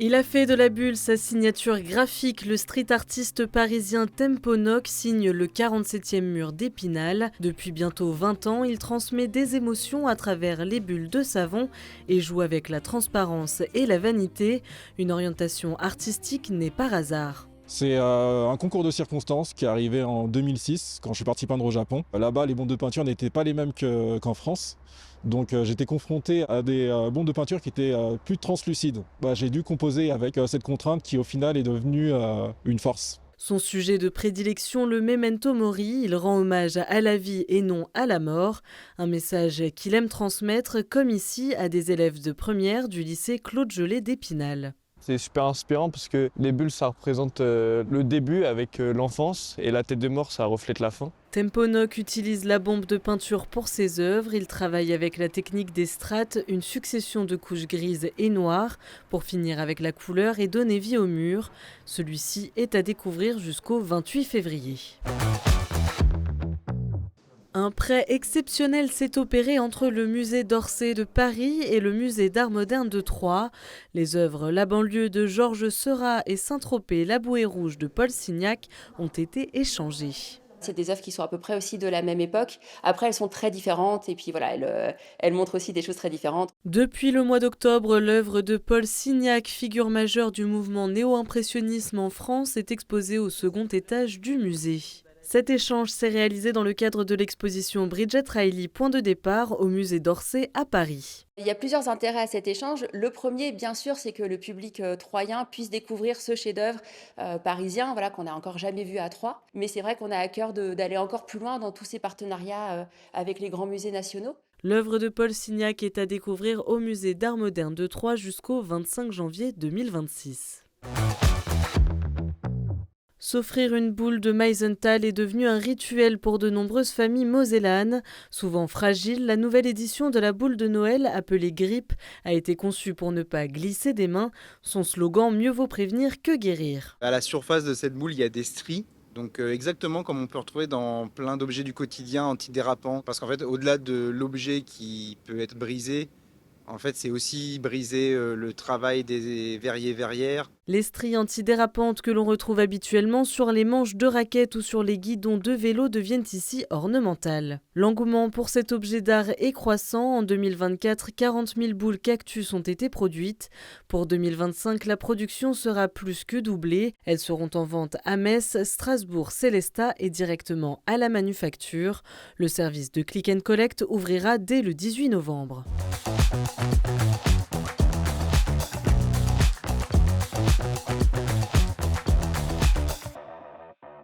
Il a fait de la bulle sa signature graphique. Le street artiste parisien Temponoc signe le 47e mur d'Épinal. Depuis bientôt 20 ans, il transmet des émotions à travers les bulles de savon et joue avec la transparence et la vanité. Une orientation artistique née par hasard. C'est un concours de circonstances qui est arrivé en 2006 quand je suis parti peindre au Japon. Là-bas, les bombes de peinture n'étaient pas les mêmes qu'en France. Donc j'étais confronté à des bombes de peinture qui étaient plus translucides. J'ai dû composer avec cette contrainte qui au final est devenue une force. Son sujet de prédilection, le memento mori, il rend hommage à la vie et non à la mort. Un message qu'il aime transmettre, comme ici, à des élèves de première du lycée Claude Gelée d'Épinal. C'est super inspirant parce que les bulles, ça représente le début avec l'enfance et la tête de mort, ça reflète la fin. Temponoc utilise la bombe de peinture pour ses œuvres. Il travaille avec la technique des strates, une succession de couches grises et noires, pour finir avec la couleur et donner vie au mur. Celui-ci est à découvrir jusqu'au 28 février. Un prêt exceptionnel s'est opéré entre le musée d'Orsay de Paris et le musée d'art moderne de Troyes. Les œuvres La banlieue de Georges Seurat et Saint-Tropez, La bouée rouge de Paul Signac ont été échangées. C'est des œuvres qui sont à peu près aussi de la même époque. Après, elles sont très différentes et puis voilà, elles montrent aussi des choses très différentes. Depuis le mois d'octobre, l'œuvre de Paul Signac, figure majeure du mouvement néo-impressionnisme en France, est exposée au second étage du musée. Cet échange s'est réalisé dans le cadre de l'exposition Bridget Riley, point de départ, au musée d'Orsay à Paris. Il y a plusieurs intérêts à cet échange. Le premier, bien sûr, c'est que le public troyen puisse découvrir ce chef-d'œuvre parisien, voilà, qu'on n'a encore jamais vu à Troyes. Mais c'est vrai qu'on a à cœur d'aller encore plus loin dans tous ces partenariats avec les grands musées nationaux. L'œuvre de Paul Signac est à découvrir au musée d'art moderne de Troyes jusqu'au 25 janvier 2026. S'offrir une boule de Meisenthal est devenu un rituel pour de nombreuses familles mosellanes. Souvent fragile, la nouvelle édition de la boule de Noël, appelée Grippe, a été conçue pour ne pas glisser des mains. Son slogan « Mieux vaut prévenir que guérir ». À la surface de cette boule, il y a des stries. Donc exactement comme on peut retrouver dans plein d'objets du quotidien antidérapants. Parce qu'en fait, au-delà de l'objet qui peut être brisé, en fait, c'est aussi briser le travail des verriers-verrières. Les stries antidérapantes que l'on retrouve habituellement sur les manches de raquettes ou sur les guidons de vélo deviennent ici ornementales. L'engouement pour cet objet d'art est croissant. En 2024, 40 000 boules cactus ont été produites. Pour 2025, la production sera plus que doublée. Elles seront en vente à Metz, Strasbourg, Célestat et directement à la manufacture. Le service de Click & Collect ouvrira dès le 18 novembre.